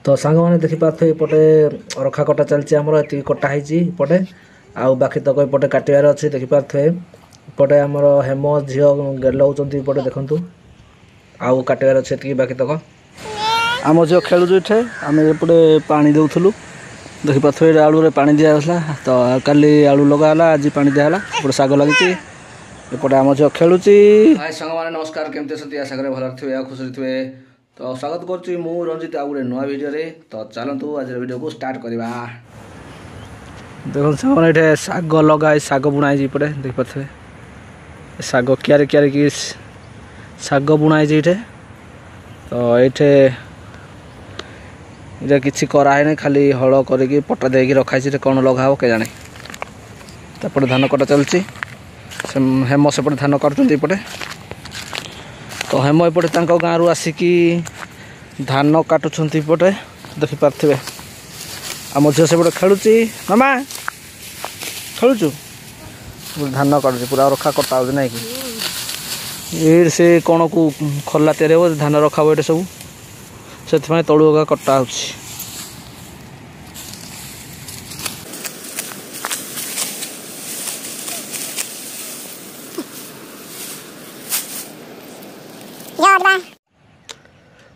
तो सांग मैंने देखिपे एपटे रखा कटा चलती आमर ये कटा होपटे आउ बाकी तक एपटे काटार अच्छे देखिपे एपटे आमर हेम झी गेलौंपटे देखु आउ काटार अच्छे बाकी तक आम झील खेलुचु इठे आम एपटे पानी देउथुलु देखिपे आलू पानी दिगला तो काली आलू लगाला आज पानी दिगला एपटे साग लगी एपटे आम झील खेलुची। हाय सांग मैंने नमस्कार केमती अच्छी आशा करें भल थे खुश थे तो स्वागत करुच्ची मु रंजित आ गए नुआ भिडियो तो चलतु आज वीडियो को स्टार्ट करवा। देखो सामने ये साग लगा साग बुणाई पड़े देखिपे साग क्यारे क्यारे कि साग बुणाई ये तो ये किसी कराए खाली हल कर पटा दे रखाई कौन लगा के जाने तपटे धान कटा चलती हेम सेपटे धान काटुपटे तो हेम एपटे गाँव रु आसिकी धान काटुंट पटे देखिपे आम झील सेपटे खेलुची मामा खेलुचु धान काटुची पूरा रखा कटा हो ना कि से कौन को खला तैयारी हो धान रखा ये सब से तलुआ कटा हो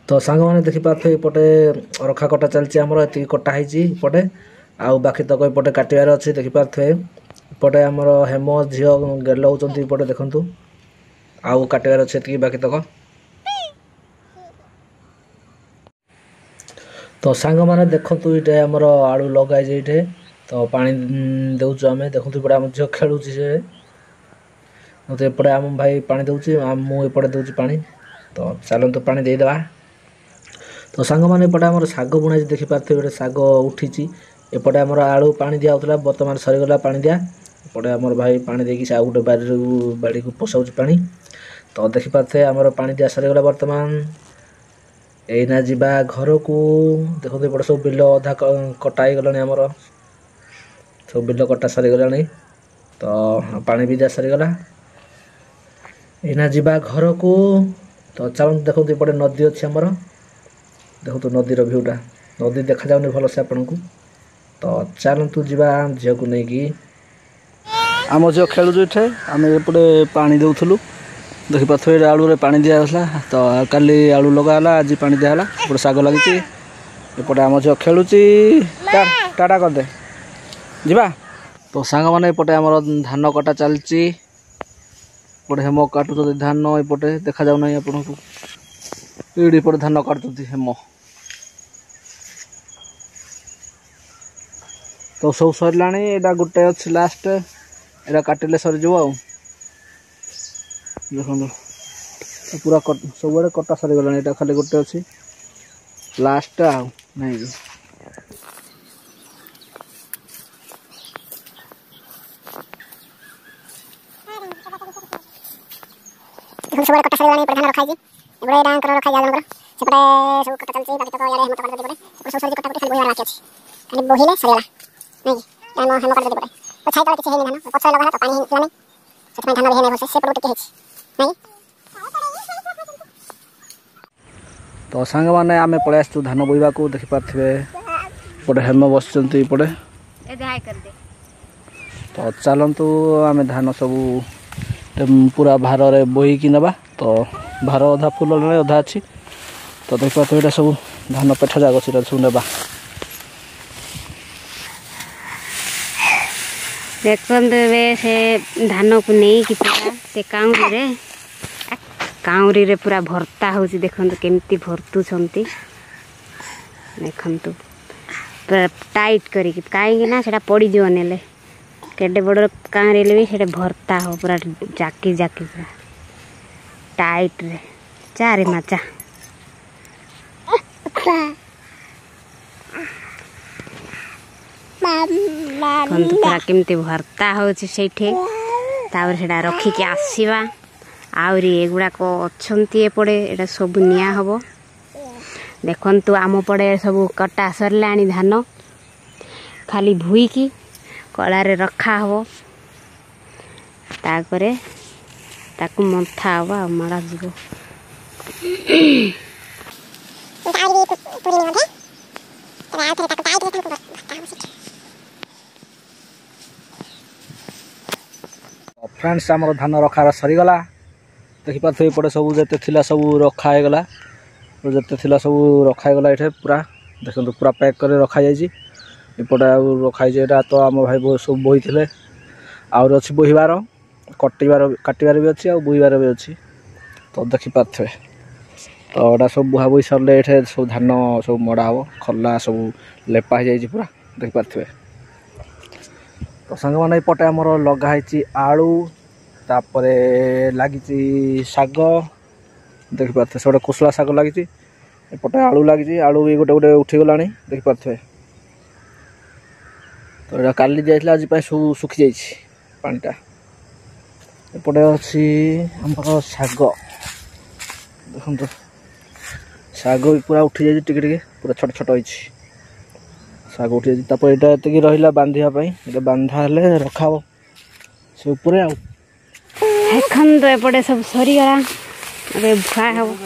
तो सांग मैंने देखिपे एपटे रखा कटा चलती आमर ये कटा होपटे आउ बाकी तक एपटे काटार अच्छे देखिपे एपटे आमर हेम झी गेलौंपटे देखु आउ काटार अच्छे बाकी तक तो सांग मैंने देखु ये आमर आलू लगाई ये तो पानी देचु आम देखु एपटे आम झील खेलुची से मत एपटे आम भाई पानी दूसरी मुझे दूसरी पानी तो चलतु पानी देदेवा। तो सांग मैंने एपटे आम साग बुणाई देखिपे साग उठी एपटे आमर आलू पानी दिया होता बर्तमान सरीगला पानी दिया एपटे आमर भाई पानी देकी आउ गोटे बाड़ी को पशाऊँ पानी तो देखिपे आमर पानी दिया सरीगला बर्तमान एना जीवा घर को देखो एपटे सब बिल अधा कटा गलानी आमर सब बिल कटा सरीगला तो पानी भी दिया सरीगला एना जीवा घर को तो चलते देखो एपटे नदी अच्छी आमर देखो नदीर भ्यूटा नदी देखा जाऊनी भलसे आपन को तो चलतु जीवा झील को लेकिन आम झील खेलुचु इठे आम एपटे पानी देउथुलु देखिपे आलू पानी दिगला तो काली आलू लगाला आज पानी दिगला एपटे साग लगी एपटे आम झील खेलुची टाटा करदे जीवा। तो सांग मैंने एपटे आमर धान कटा चलती एपटे हेम काटुच धान एपटे देखा जाऊ ना आपन को ये पटे धान काटुंट हेम तो सब सरला एटा गोटे अच्छी लास्ट एटा काटिले सरीज देखो पूरा सब कटा सरीगला एटा खाली गोटे अच्छी लास्ट आउ नहीं सब कटा सरीगला धान रखाई एबरे डांकर रखा जालन कर सेपटे सब कटा चलची बाकी तक यारे हम कटा देबे सेपटे सब सरी कटा कटा खाली बोहिला राखी अछि खाली बोहिले सरीला नहीं हम हम कटा देबे तो छाई तो किछ हेनी धान पछ लगा तो पानी हिला नहीं सेपटे धान हेने बसे सेपटे टिके हेछि नहीं तो सांग माने आमे पळे आस्तु धान बोइबा को देखि पाथिबे पड़े हेम बसचंती पड़े ए देहाय कर दे तो चलंतु आमे धान सब पूरा भार रे बोही कि नबा तो भार अधा फुल अधा अच्छी तो देखा तो ये सब धान पेठ जाग सब नेबा देखते से धान को नहीं कि से काउरी रे पूरा भर्ता हो देखते केमती भर्तुंट देखु पूरा टाइट करी कहीं ना से पड़ जाने केडे बड़ कांरे भी से भर्ता हो पूरा जाकी जाकी पूरा टाइट रे चारे माचा पूरा केमती भर्ता हो से रखिकी आसवा आहरी एगुड़ाक अच्छे एपटे एटा सब निया हम देखु आम पड़े सब कटा सरला धान खाली भुईकी कलारे रखा हम तापरे ताकू मंथा हम आ मड़ा जीव फ्रेंड्स आमर धान रखार सरीगला देखिपे एपटे सब जिते थिला सब रखागला जिते थिला सब रखागला ये पूरा देखो पूरा पैक कर रखा एपटे रखाई तो आम भाई सब बोही थे आउर अच्छी बोहबार काटबार भी अच्छी बोहबार भी अच्छी तो देखिपे तो एटा सब बुहा बोही सरले ये सब धान सब मड़ा हम खला सब लेपा हो जाए पूरा देखिपे तो सांग मैंने पटे आमर लगाई आलू तापर लगी शाग देखिपे से कोसला शाग लगी एपटे आलू लगी आलू भी गोटे गोटे उठीगला देखिपे तो यहाँ काली जाइए आज सब सुखी जाइए पानीटा एपटे अच्छी आमर शाग देखो शाग भी पूरा उठी जाइए टिके पूरा छोट छोट होती शाग उठी जाइए यहाँ एति रहा बांधापी बांधा हेले रखा से उपरे एखन तो एपटे सब सरीगला अबे भुआ हम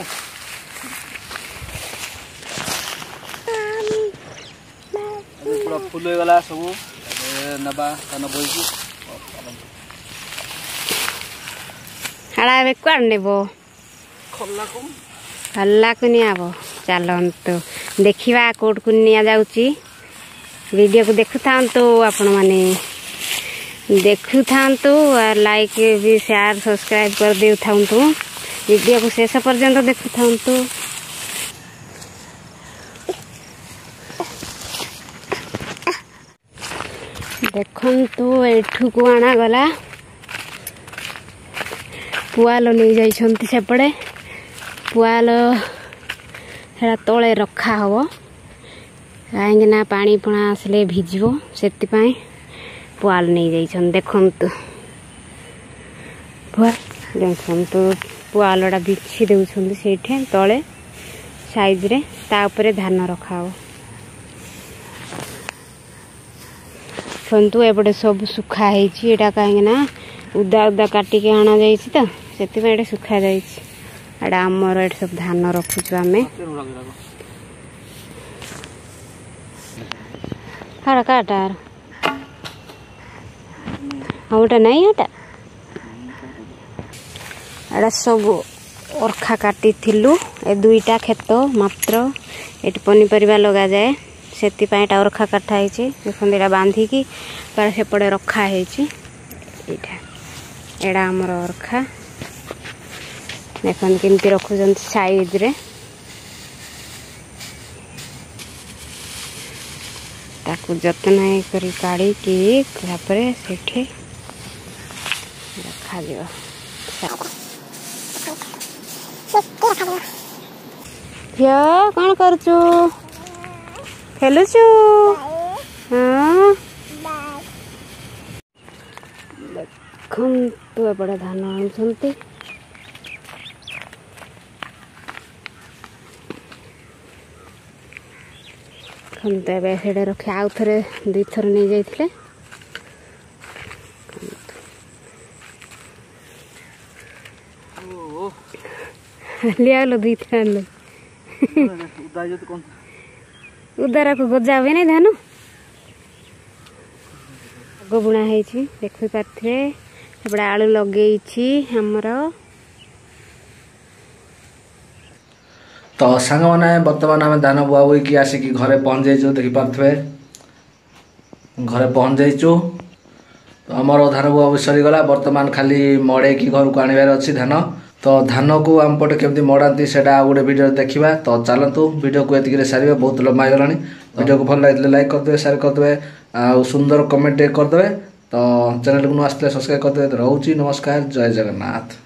पूरा फुल हो गला सब नबा धान बोई हाड़ा ए कुआड़ नेब हल्ला को नहीं आब चलतु देखा कोट को नि जाऊँगी वीडियो को देखु था आपण मैंने देखु था लाइक भी शेयर सब्सक्राइब कर दे था वीडियो को शेष पर्यंत देखु था देखु एठू को आना गला पुआल नहीं जाइछंती सेपड़े पुआल है तले रखा हम कहीं पानी पुणा आसले भिजो से पुआल नहीं जाइछन देखंतु देखंतु पुआलटा बिछी देउछंती सेठे तले साइज रे तापरे धान रखा हो सन्तु एपटे सब सुखा है कहीं उदा उदा काटिके आना जाइए तो से सुखा जाइए आमर ये सब धान रखुचु आम हाँ काटार हाँ गोटे नहीं एटा एटा सब अरखा काटी थिलु ए दुईटा खेत मात्र ये पनीपरिया लगा जाए से अरखा काटाई देखते बांधिकी पर सेपटे रखाई एड़ा आमर अरखा देखते केमती रखुं साइज रे ताकू जतन करी काढ़ी से रखा झियो कौन करचु खेलुचु हाँ देखु एपटे धान आनुंट से रखे आउ थे दुई थर नहीं जाते लिया दुई थर उदारा को गजा हुए नहीं धान आग बुणा देखी पारे एपटे आलू लगे आमर तो सांग मैंने बर्तमान आम धान बुआ बोईकी आसिकी घरे पहुँच जाइए देखिपे घरे पहुँच जाइचु तो आमर धान बुआ बोई सरीगला बर्तमान खाली मड़े की घर को आनबार अच्छी धान तो धान को आम पटे केमती मड़ाती से गोटे वीडियो देखा तो चलतु वीडियो को एतिक सारे बहुत लंबा हो गलानी वीडियो को भल लगे लाइक करदे शेयर करदे आ सुंदर कमेंट करदे तो चैनल को आसते सब्सक्राइब करदे रोची नमस्कार जय जगन्नाथ।